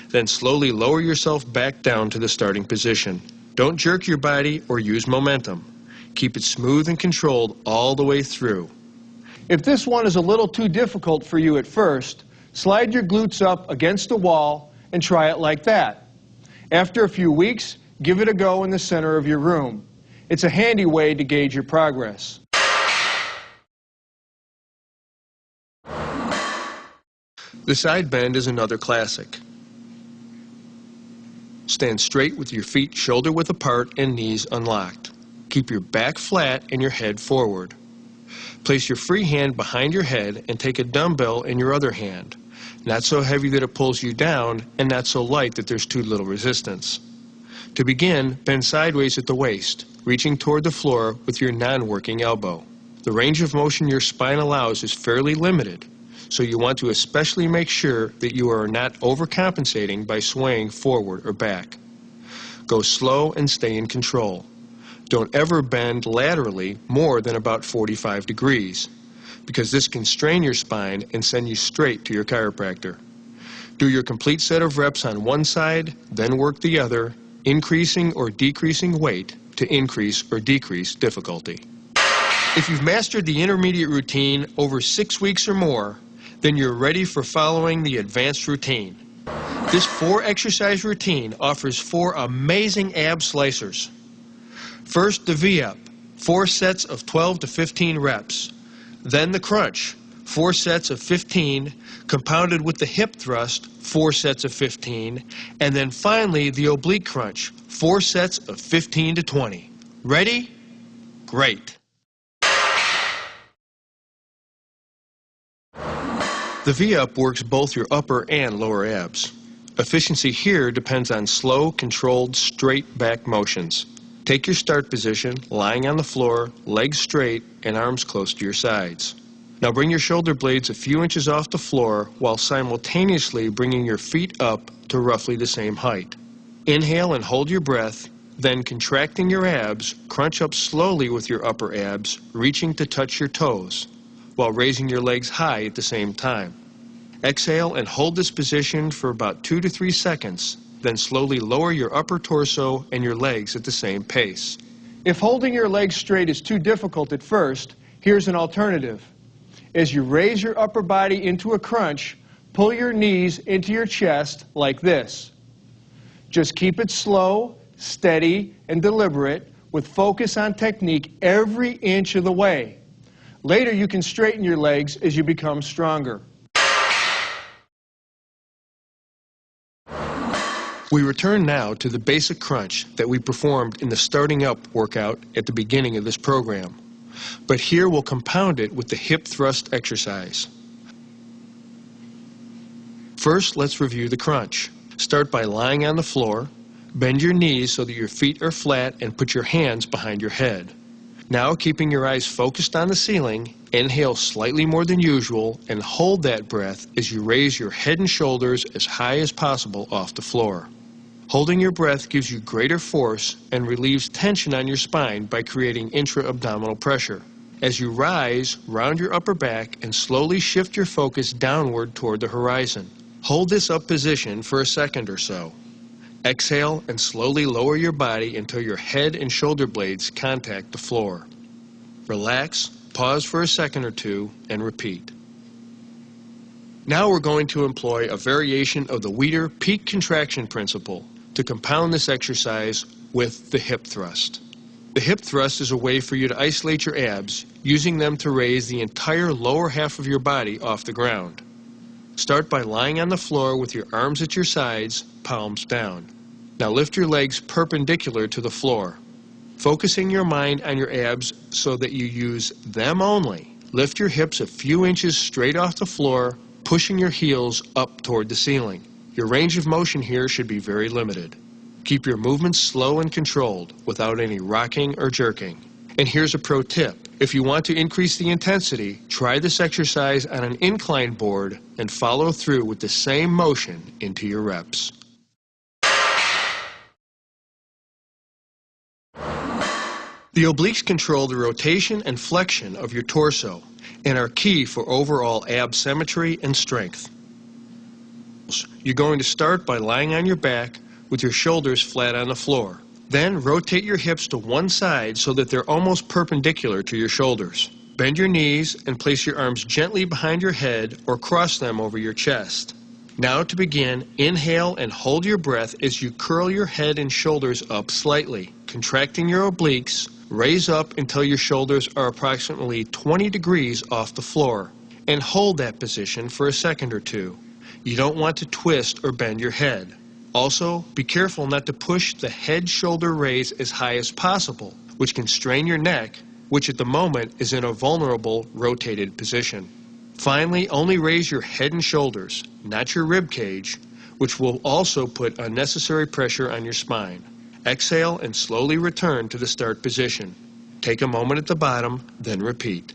Then slowly lower yourself back down to the starting position. Don't jerk your body or use momentum. Keep it smooth and controlled all the way through. If this one is a little too difficult for you at first, slide your glutes up against the wall and try it like that. After a few weeks, give it a go in the center of your room. It's a handy way to gauge your progress. The side bend is another classic. Stand straight with your feet shoulder-width apart and knees unlocked. Keep your back flat and your head forward. Place your free hand behind your head and take a dumbbell in your other hand. Not so heavy that it pulls you down and not so light that there's too little resistance. To begin, bend sideways at the waist, reaching toward the floor with your non-working elbow. The range of motion your spine allows is fairly limited, so you want to especially make sure that you are not overcompensating by swaying forward or back. Go slow and stay in control. Don't ever bend laterally more than about 45 degrees, because this can strain your spine and send you straight to your chiropractor. Do your complete set of reps on one side, then work the other, increasing or decreasing weight to increase or decrease difficulty. If you've mastered the intermediate routine over 6 weeks or more, then you're ready for following the advanced routine. This 4-exercise routine offers 4 amazing ab slicers. First, the V-up, 4 sets of 12 to 15 reps. Then the crunch, 4 sets of 15, compounded with the hip thrust, 4 sets of 15, and then finally the oblique crunch, 4 sets of 15 to 20. Ready? Great. The V-up works both your upper and lower abs. Efficiency here depends on slow, controlled, straight back motions. Take your start position, lying on the floor, legs straight, and arms close to your sides. Now bring your shoulder blades a few inches off the floor while simultaneously bringing your feet up to roughly the same height. Inhale and hold your breath, then contracting your abs, crunch up slowly with your upper abs, reaching to touch your toes, while raising your legs high at the same time. Exhale and hold this position for about 2 to 3 seconds, then slowly lower your upper torso and your legs at the same pace. If holding your legs straight is too difficult at first, here's an alternative. As you raise your upper body into a crunch, pull your knees into your chest like this. Just keep it slow, steady, and deliberate with focus on technique every inch of the way. Later you can straighten your legs as you become stronger. We return now to the basic crunch that we performed in the starting up workout at the beginning of this program. But here we'll compound it with the hip thrust exercise. First, let's review the crunch. Start by lying on the floor. Bend your knees so that your feet are flat and put your hands behind your head. Now, keeping your eyes focused on the ceiling, inhale slightly more than usual and hold that breath as you raise your head and shoulders as high as possible off the floor. Holding your breath gives you greater force and relieves tension on your spine by creating intra-abdominal pressure. As you rise, round your upper back and slowly shift your focus downward toward the horizon. Hold this up position for a second or so. Exhale and slowly lower your body until your head and shoulder blades contact the floor. Relax, pause for a second or two, and repeat. Now we're going to employ a variation of the Weider peak contraction principle to compound this exercise with the hip thrust. The hip thrust is a way for you to isolate your abs, using them to raise the entire lower half of your body off the ground. Start by lying on the floor with your arms at your sides, palms down. Now lift your legs perpendicular to the floor. Focusing your mind on your abs so that you use them only. Lift your hips a few inches straight off the floor, pushing your heels up toward the ceiling. Your range of motion here should be very limited. Keep your movements slow and controlled without any rocking or jerking. And here's a pro tip. If you want to increase the intensity, try this exercise on an incline board and follow through with the same motion into your reps. The obliques control the rotation and flexion of your torso and are key for overall ab symmetry and strength. You're going to start by lying on your back with your shoulders flat on the floor. Then rotate your hips to one side so that they're almost perpendicular to your shoulders. Bend your knees and place your arms gently behind your head or cross them over your chest. Now to begin, inhale and hold your breath as you curl your head and shoulders up slightly. Contracting your obliques, raise up until your shoulders are approximately 20 degrees off the floor, and hold that position for a second or two. You don't want to twist or bend your head. Also, be careful not to push the head-shoulder raise as high as possible, which can strain your neck, which at the moment is in a vulnerable rotated position. Finally, only raise your head and shoulders, not your rib cage, which will also put unnecessary pressure on your spine. Exhale and slowly return to the start position. Take a moment at the bottom, then repeat.